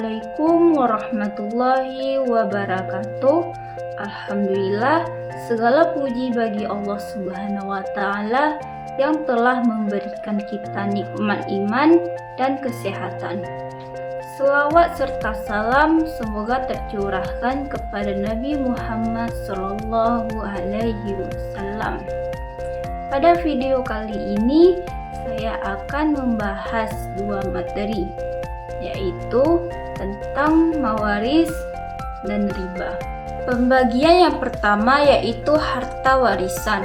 Assalamualaikum warahmatullahi wabarakatuh. Alhamdulillah, segala puji bagi Allah Subhanahu wa Ta'ala yang telah memberikan kita nikmat iman dan kesehatan. Selawat serta salam semoga tercurahkan kepada Nabi Muhammad Sallallahu Alaihi Wasallam. Pada video kali ini saya akan membahas dua materi, yaitu tentang mawaris dan riba. Pembagian yang pertama yaitu harta warisan.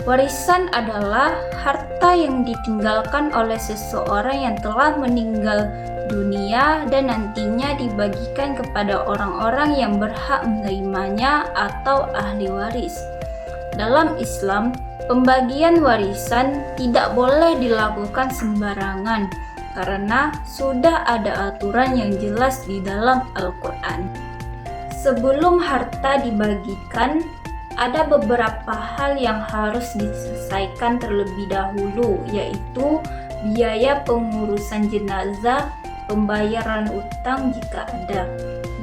Warisan adalah harta yang ditinggalkan oleh seseorang yang telah meninggal dunia dan nantinya dibagikan kepada orang-orang yang berhak menerimanya atau ahli waris. Dalam Islam, pembagian warisan tidak boleh dilakukan sembarangan karena sudah ada aturan yang jelas di dalam Al-Quran. Sebelum harta dibagikan, ada beberapa hal yang harus diselesaikan terlebih dahulu, yaitu biaya pengurusan jenazah, pembayaran utang jika ada,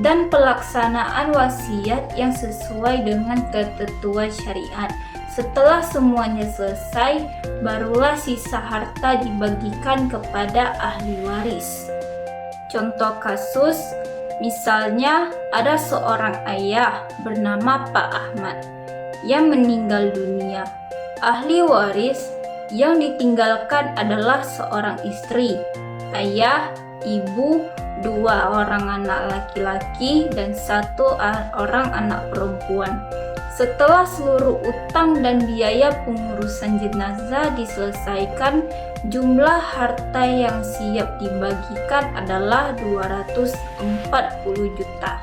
dan pelaksanaan wasiat yang sesuai dengan ketentuan syariat. Setelah semuanya selesai, barulah sisa harta dibagikan kepada ahli waris. Contoh kasus, misalnya ada seorang ayah bernama Pak Ahmad yang meninggal dunia. Ahli waris yang ditinggalkan adalah seorang istri, ayah, ibu, dua orang anak laki-laki, dan satu orang anak perempuan. Setelah seluruh utang dan biaya pengurusan jenazah diselesaikan, jumlah harta yang siap dibagikan adalah 240 juta.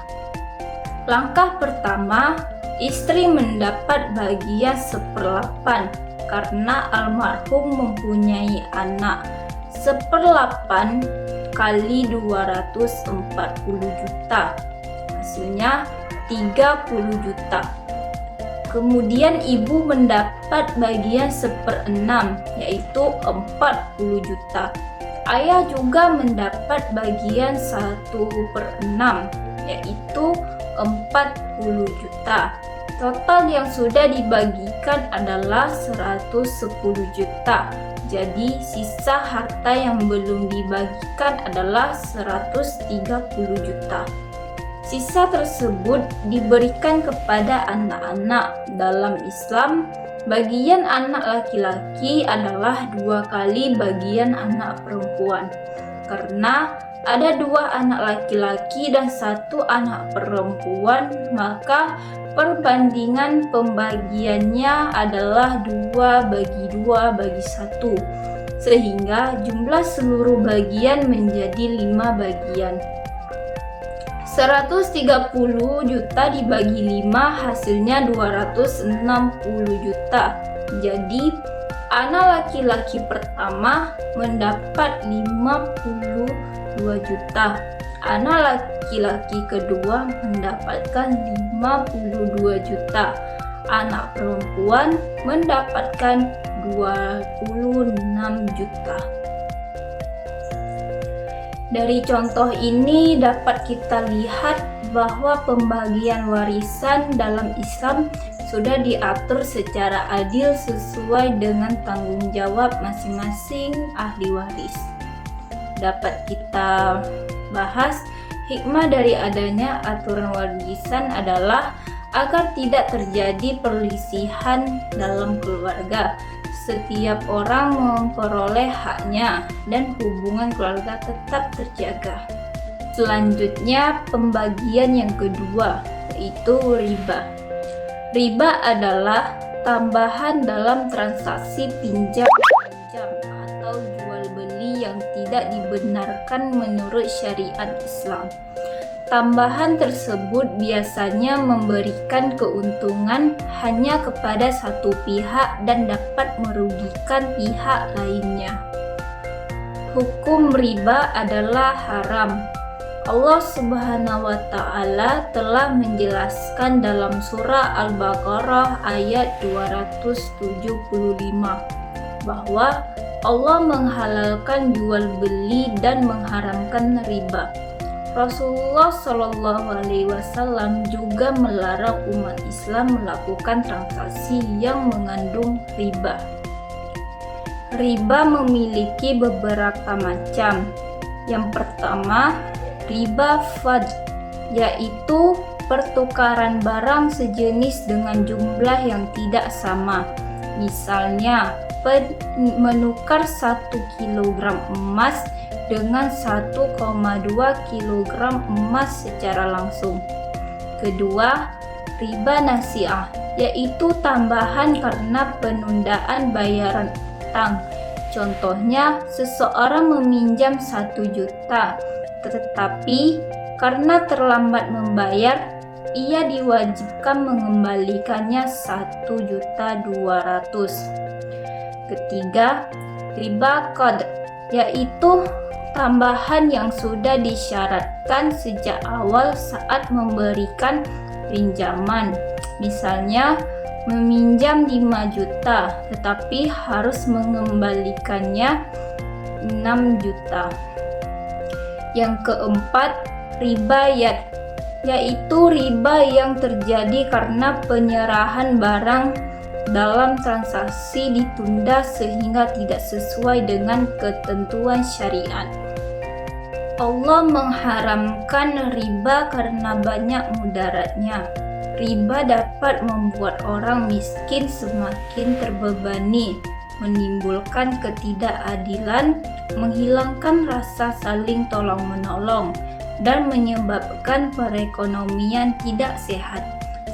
Langkah pertama, istri mendapat bagian 1/8 karena almarhum mempunyai anak. 1/8 kali 240 juta, hasilnya 30 juta. Kemudian ibu mendapat bagian 1/6 yaitu 40 juta. Ayah juga mendapat bagian 1/6 yaitu 40 juta. Total yang sudah dibagikan adalah 110 juta. Jadi sisa harta yang belum dibagikan adalah 130 juta. Sisa tersebut diberikan kepada anak-anak. Dalam Islam, bagian anak laki-laki adalah 2 kali bagian anak perempuan. Karena ada 2 anak laki-laki dan 1 anak perempuan, maka perbandingan pembagiannya adalah 2/2/1, sehingga jumlah seluruh bagian menjadi 5 bagian. 130 juta dibagi 5 hasilnya 260 juta. Jadi anak laki-laki pertama mendapat 52 juta. Anak laki-laki kedua mendapatkan 52 juta. Anak perempuan mendapatkan 26 juta. Dari contoh ini dapat kita lihat bahwa pembagian warisan dalam Islam sudah diatur secara adil sesuai dengan tanggung jawab masing-masing ahli waris. Dapat kita bahas, hikmah dari adanya aturan warisan adalah agar tidak terjadi perselisihan dalam keluarga. Setiap orang memperoleh haknya dan hubungan keluarga tetap terjaga. Selanjutnya, pembagian yang kedua, yaitu riba. Riba adalah tambahan dalam transaksi pinjam atau jual beli yang tidak dibenarkan menurut syariat Islam. Tambahan tersebut biasanya memberikan keuntungan hanya kepada satu pihak dan dapat merugikan pihak lainnya. Hukum riba adalah haram. Allah Subhanahu wa Ta'ala telah menjelaskan dalam surah Al-Baqarah ayat 275 bahwa Allah menghalalkan jual beli dan mengharamkan riba. Rasulullah Shallallahu Alaihi Wasallam juga melarang umat Islam melakukan transaksi yang mengandung riba. Riba memiliki beberapa macam. Yang pertama, riba fadl, yaitu pertukaran barang sejenis dengan jumlah yang tidak sama. Misalnya, menukar 1 kg emas dengan 1,2 kg emas secara langsung. Kedua, riba nasi'ah, yaitu tambahan karena penundaan bayaran utang. Contohnya, seseorang meminjam 1 juta, tetapi karena terlambat membayar, ia diwajibkan mengembalikannya 1.200.000. Ketiga, riba qard, yaitu tambahan yang sudah disyaratkan sejak awal saat memberikan pinjaman. Misalnya, meminjam 5 juta, tetapi harus mengembalikannya 6 juta. Yang keempat, riba yad, yaitu riba yang terjadi karena penyerahan barang dalam transaksi ditunda sehingga tidak sesuai dengan ketentuan syariat. Allah mengharamkan riba karena banyak mudaratnya. Riba dapat membuat orang miskin semakin terbebani, menimbulkan ketidakadilan, menghilangkan rasa saling tolong-menolong, dan menyebabkan perekonomian tidak sehat.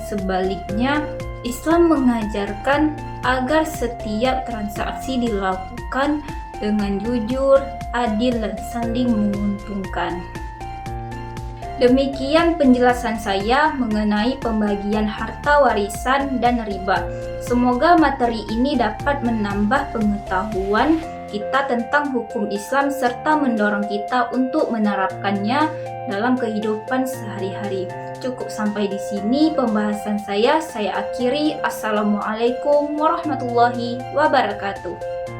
Sebaliknya, Islam mengajarkan agar setiap transaksi dilakukan dengan jujur, adil, dan saling menguntungkan. Demikian penjelasan saya mengenai pembagian harta warisan dan riba. Semoga materi ini dapat menambah pengetahuan kita tentang hukum Islam serta mendorong kita untuk menerapkannya dalam kehidupan sehari-hari. Cukup sampai di sini pembahasan saya akhiri. Assalamualaikum warahmatullahi wabarakatuh.